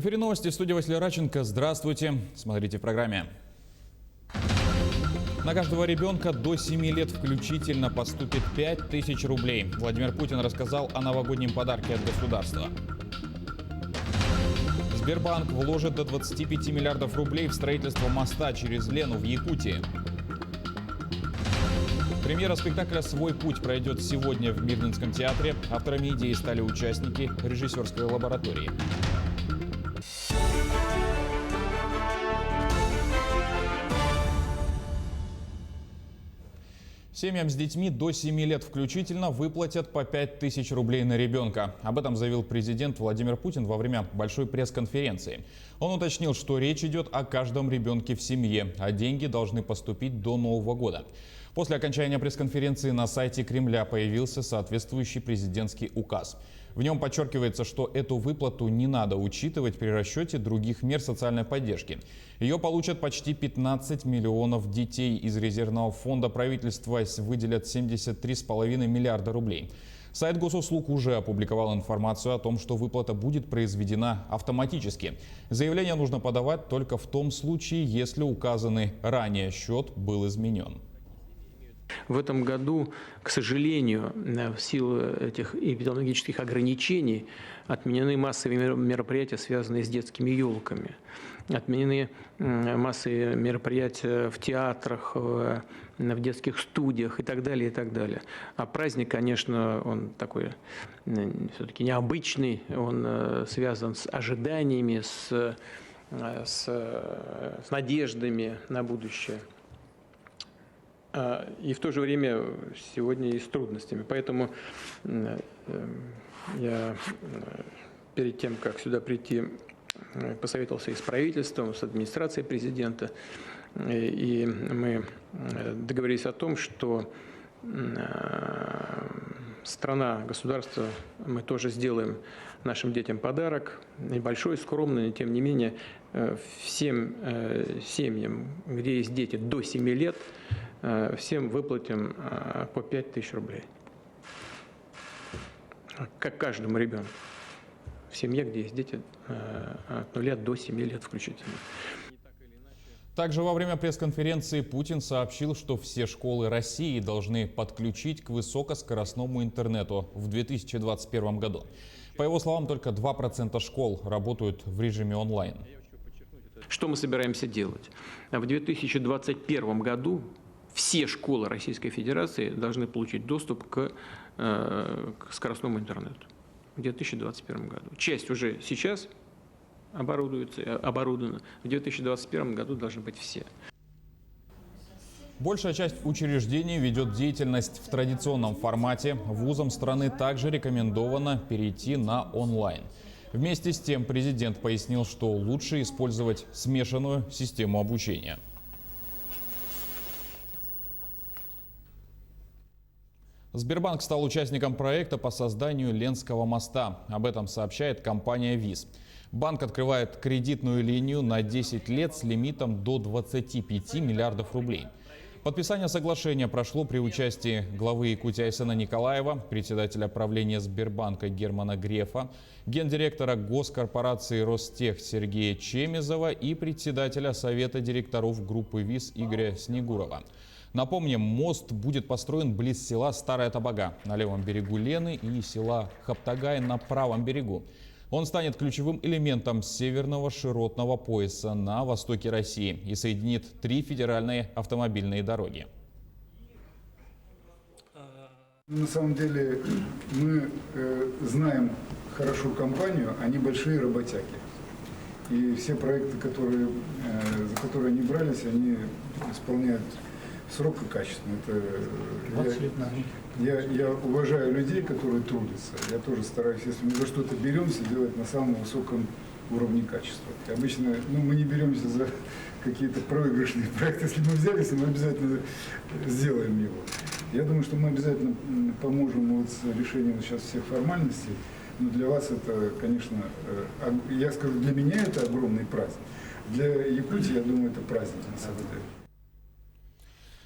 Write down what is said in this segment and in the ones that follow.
В эфире новости, в студии Василий Раченко. Здравствуйте. Смотрите в программе. На каждого ребенка до 7 лет включительно поступит 5000 рублей. Владимир Путин рассказал о новогоднем подарке от государства. Сбербанк вложит до 25 миллиардов рублей в строительство моста через Лену в Якутии. Премьера спектакля «Свой путь» пройдет сегодня в Мирнинском театре. Авторами идеи стали участники режиссерской лаборатории. Семьям с детьми до 7 лет включительно выплатят по 5000 рублей на ребенка. Об этом заявил президент Владимир Путин во время большой пресс-конференции. Он уточнил, что речь идет о каждом ребенке в семье, а деньги должны поступить до Нового года. После окончания пресс-конференции на сайте Кремля появился соответствующий президентский указ. В нем подчеркивается, что эту выплату не надо учитывать при расчете других мер социальной поддержки. Ее получат почти 15 миллионов детей. Из резервного фонда правительства выделят 73,5 миллиарда рублей. Сайт госуслуг уже опубликовал информацию о том, что выплата будет произведена автоматически. Заявление нужно подавать только в том случае, если указанный ранее счет был изменен. В этом году, к сожалению, в силу этих эпидемиологических ограничений отменены массовые мероприятия, связанные с детскими елками. Отменены массовые мероприятия в театрах, в детских студиях и так далее, и так далее. А праздник, конечно, он такой все-таки необычный, он связан с ожиданиями, с надеждами на будущее. И в то же время сегодня и с трудностями. Поэтому я перед тем, как сюда прийти, посоветовался и с правительством, с администрацией президента. И мы договорились о том, что страна, государство, мы тоже сделаем нашим детям подарок. Небольшой, скромный, но тем не менее всем семьям, где есть дети до 7 лет, всем выплатим по 5000 рублей. Как каждому ребенку. В семье, где есть дети от 0 до 7 лет включительно. Также во время пресс-конференции Путин сообщил, что все школы России должны подключить к высокоскоростному интернету в 2021 году. По его словам, только 2% школ работают в режиме онлайн. Что мы собираемся делать? В 2021 году все школы Российской Федерации должны получить доступ к скоростному интернету в 2021 году. Часть уже сейчас оборудована. В 2021 году должны быть все. Большая часть учреждений ведет деятельность в традиционном формате. Вузам страны также рекомендовано перейти на онлайн. Вместе с тем президент пояснил, что лучше использовать смешанную систему обучения. Сбербанк стал участником проекта по созданию Ленского моста. Об этом сообщает компания ВИЗ. Банк открывает кредитную линию на 10 лет с лимитом до 25 миллиардов рублей. Подписание соглашения прошло при участии главы Якутии Айсена Николаева, председателя правления Сбербанка Германа Грефа, гендиректора госкорпорации Ростех Сергея Чемезова и председателя совета директоров группы ВИЗ Игоря Снегурова. Напомним, мост будет построен близ села Старая Табага на левом берегу Лены и села Хаптагай на правом берегу. Он станет ключевым элементом северного широтного пояса на востоке России и соединит 3 федеральные автомобильные дороги. На самом деле мы знаем хорошо компанию, они большие работяги. И все проекты, за которые они брались, они исполняют срок и качественно. Я уважаю людей, которые трудятся. Я тоже стараюсь, если мы за что-то беремся, делать на самом высоком уровне качества. И обычно мы не беремся за какие-то проигрышные проекты. Если мы взялись, мы обязательно сделаем его. Я думаю, что мы обязательно поможем с решением сейчас всех формальностей. Но для вас это, конечно, я скажу, для меня это огромный праздник. Для Якутии, я думаю, это праздник на самом деле.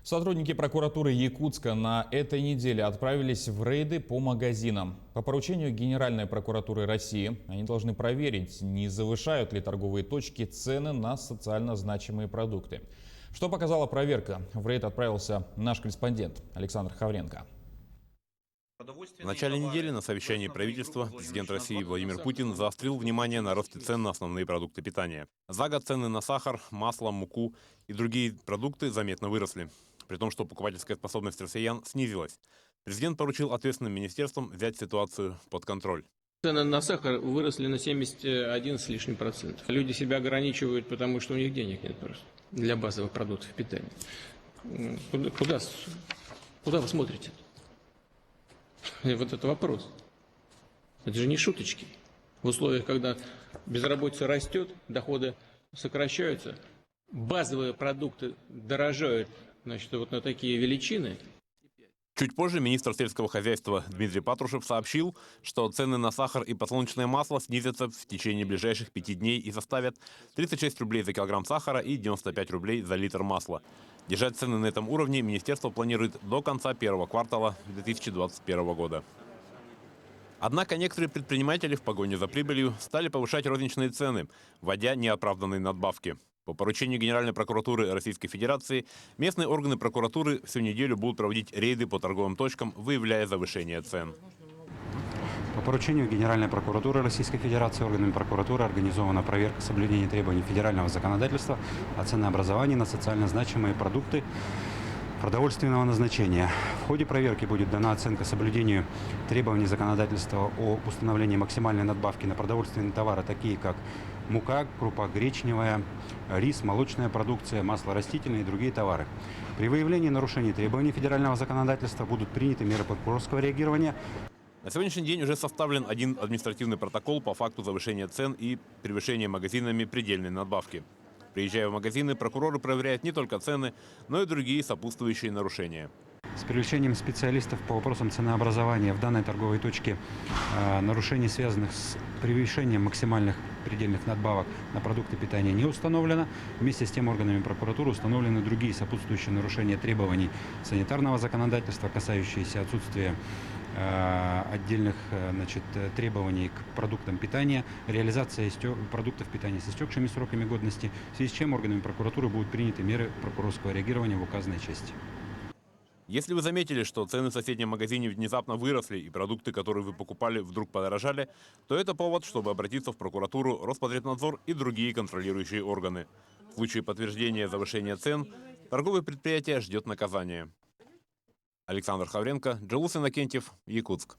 Сотрудники прокуратуры Якутска на этой неделе отправились в рейды по магазинам. По поручению Генеральной прокуратуры России они должны проверить, не завышают ли торговые точки цены на социально значимые продукты. Что показала проверка? В рейд отправился наш корреспондент Александр Хавренко. В начале недели на совещании правительства президент России Владимир Путин заострил внимание на росте цен на основные продукты питания. За год цены на сахар, масло, муку и другие продукты заметно выросли, при том, что покупательская способность россиян снизилась. Президент поручил ответственным министерствам взять ситуацию под контроль. Цены на сахар выросли на 71 с лишним процентов. Люди себя ограничивают, потому что у них денег нет просто для базовых продуктов питания. Куда вы смотрите? И вот это вопрос. Это же не шуточки. В условиях, когда безработица растет, доходы сокращаются, базовые продукты дорожают, значит, вот на такие величины. Чуть позже министр сельского хозяйства Дмитрий Патрушев сообщил, что цены на сахар и подсолнечное масло снизятся в течение ближайших 5 дней и составят 36 рублей за килограмм сахара и 95 рублей за литр масла. Держать цены на этом уровне министерство планирует до конца первого квартала 2021 года. Однако некоторые предприниматели в погоне за прибылью стали повышать розничные цены, вводя неоправданные надбавки. По поручению Генеральной прокуратуры Российской Федерации местные органы прокуратуры всю неделю будут проводить рейды по торговым точкам, выявляя завышение цен. По поручению Генеральной прокуратуры Российской Федерации органами прокуратуры организована проверка соблюдения требований федерального законодательства о ценообразовании на социально значимые продукты продовольственного назначения. В ходе проверки будет дана оценка соблюдению требований законодательства о установлении максимальной надбавки на продовольственные товары, такие как мука, крупа гречневая, рис, молочная продукция, масло растительное и другие товары. При выявлении нарушений требований федерального законодательства будут приняты меры прокурорского реагирования. На сегодняшний день уже составлен один административный протокол по факту завышения цен и превышения магазинами предельной надбавки. Приезжая в магазины, прокуроры проверяют не только цены, но и другие сопутствующие нарушения. С привлечением специалистов по вопросам ценообразования в данной торговой точке нарушений, связанных с превышением максимальных предельных надбавок на продукты питания, не установлено. Вместе с тем органами прокуратуры установлены другие сопутствующие нарушения требований санитарного законодательства, касающиеся отсутствия отдельных, требований к продуктам питания, реализация продуктов питания с истекшими сроками годности, в связи с чем органами прокуратуры будут приняты меры прокурорского реагирования в указанной части. Если вы заметили, что цены в соседнем магазине внезапно выросли и продукты, которые вы покупали, вдруг подорожали, то это повод, чтобы обратиться в прокуратуру, Роспотребнадзор и другие контролирующие органы. В случае подтверждения завышения цен торговое предприятие ждет наказания. Александр Хавренко, Джалус Иннокентьев, Якутск.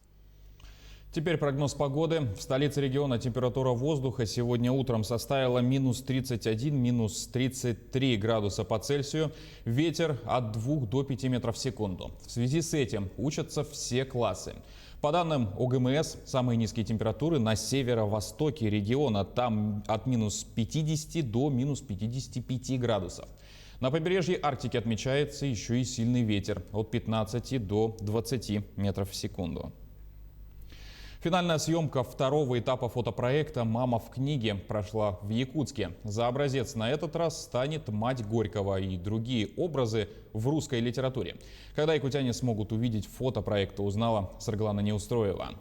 Теперь прогноз погоды. В столице региона температура воздуха сегодня утром составила минус 31, минус 33 градуса по Цельсию. Ветер от 2 до 5 метров в секунду. В связи с этим учатся все классы. По данным ОГМС, самые низкие температуры на северо-востоке региона. Там от минус 50 до минус 55 градусов. На побережье Арктики отмечается еще и сильный ветер от 15 до 20 метров в секунду. Финальная съемка второго этапа фотопроекта «Мама в книге» прошла в Якутске. За образец на этот раз станет мать Горького и другие образы в русской литературе. Когда якутяне смогут увидеть фото проекта, узнала Сарглана Неустроева.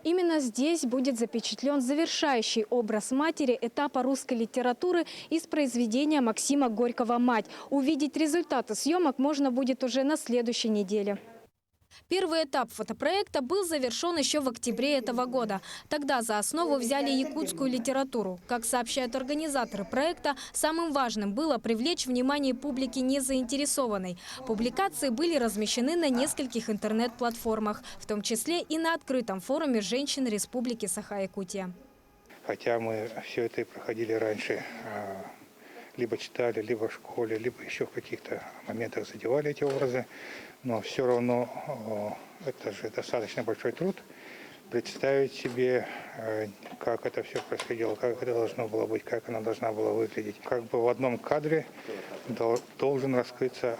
Именно здесь будет запечатлен завершающий образ матери этапа русской литературы из произведения Максима Горького «Мать». Увидеть результаты съемок можно будет уже на следующей неделе. Первый этап фотопроекта был завершен еще в октябре этого года. Тогда за основу взяли якутскую литературу. Как сообщают организаторы проекта, самым важным было привлечь внимание публики незаинтересованной. Публикации были размещены на нескольких интернет-платформах, в том числе и на открытом форуме женщин Республики Саха-Якутия. Хотя мы все это и проходили раньше, либо читали, либо в школе, либо еще в каких-то моментах задевали эти образы, но все равно это же достаточно большой труд представить себе, как это все происходило, как это должно было быть, как она должна была выглядеть. Как бы в одном кадре должен раскрыться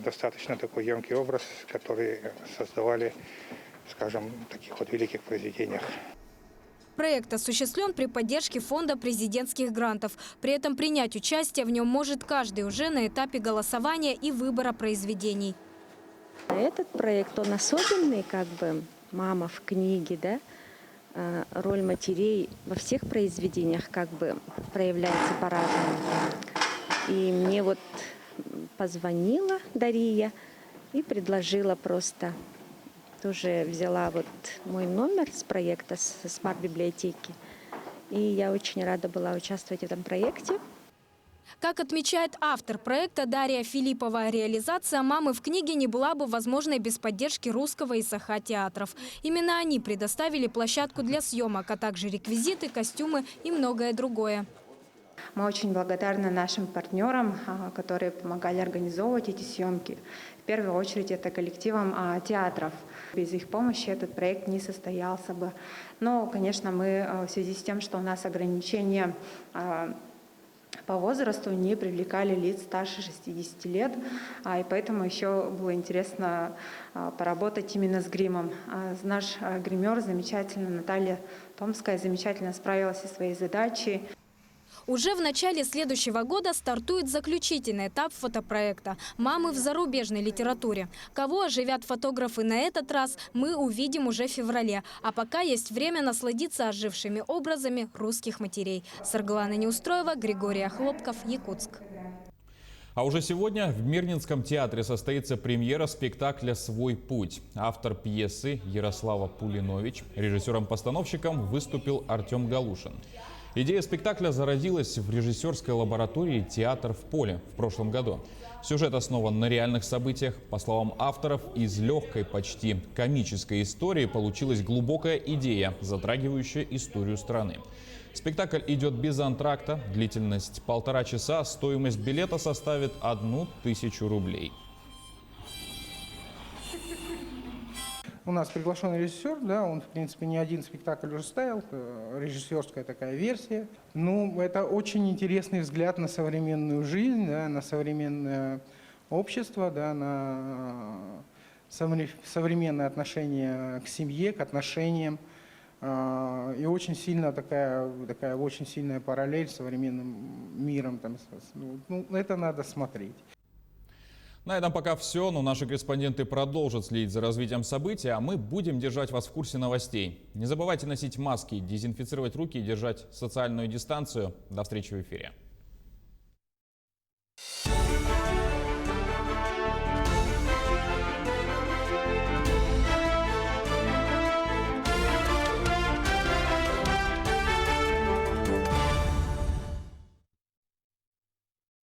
достаточно такой емкий образ, который создавали, скажем, в таких вот великих произведениях. Проект осуществлен при поддержке фонда президентских грантов. При этом принять участие в нем может каждый уже на этапе голосования и выбора произведений. Этот проект, он особенный, как бы мама в книге, да? Роль матерей во всех произведениях как бы проявляется по-разному. И мне вот позвонила Дарья и предложила просто, тоже взяла вот мой номер с проекта, с смарт-библиотеки. И я очень рада была участвовать в этом проекте. Как отмечает автор проекта Дарья Филиппова, реализация «Мамы в книге» не была бы возможной без поддержки Русского и Саха-театров. Именно они предоставили площадку для съемок, а также реквизиты, костюмы и многое другое. Мы очень благодарны нашим партнерам, которые помогали организовывать эти съемки. В первую очередь это коллективам театров. Без их помощи этот проект не состоялся бы. Но, конечно, мы в связи с тем, что у нас ограничения по возрасту, не привлекали лиц старше 60 лет, и поэтому еще было интересно поработать именно с гримом. Наш гример замечательно, Наталья Томская, замечательно справилась со своей задачей. Уже в начале следующего года стартует заключительный этап фотопроекта «Мамы в зарубежной литературе». Кого оживят фотографы на этот раз, мы увидим уже в феврале. А пока есть время насладиться ожившими образами русских матерей. Сарглана Неустроева, Григорий Хлопков, Якутск. А уже сегодня в Мирнинском театре состоится премьера спектакля «Свой путь». Автор пьесы Ярослава Пулинович. Режиссером-постановщиком выступил Артем Галушин. Идея спектакля зародилась в режиссерской лаборатории «Театр в поле» в прошлом году. Сюжет основан на реальных событиях. По словам авторов, из легкой, почти комической истории получилась глубокая идея, затрагивающая историю страны. Спектакль идет без антракта, длительность 1,5 часа, стоимость билета составит 1000 рублей. У нас приглашенный режиссер, да, он, в принципе, не один спектакль уже ставил, режиссерская такая версия. Ну, это очень интересный взгляд на современную жизнь, да, на современное общество, да, на современное отношение к семье, к отношениям. И очень сильно такая очень сильная параллель с современным миром. Там, ну, это надо смотреть. На этом пока все, но наши корреспонденты продолжат следить за развитием событий, а мы будем держать вас в курсе новостей. Не забывайте носить маски, дезинфицировать руки и держать социальную дистанцию. До встречи в эфире.